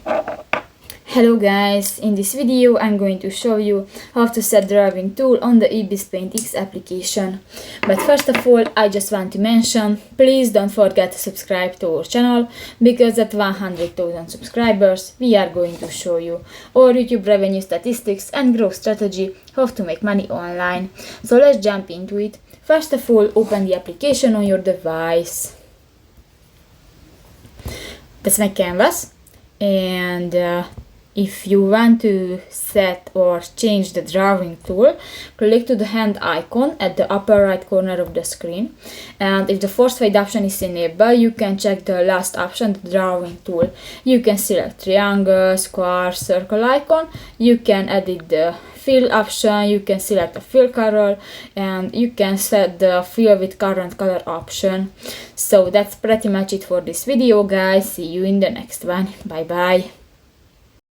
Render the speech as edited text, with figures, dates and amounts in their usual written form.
Hello guys, in this video I'm going to show you how to set drawing tool on the Ibis Paint X application. But first of all, I just want to mention, please don't forget to subscribe to our channel, because at 100,000 subscribers we are going to show you our YouTube revenue statistics and growth strategy, how to make money online. So let's jump into it. First of all, open the application on your device. That's my canvas, and if you want to set or change the drawing tool, click to the hand icon at the upper right corner of the screen, and if the force fade option is enabled, you can check the last option, the drawing tool. You can select triangle, square, circle icon. You can edit the fill option, you can select a fill color, and you can set the fill with current color option. So that's pretty much it for this video, guys. See you in the next one. Bye bye.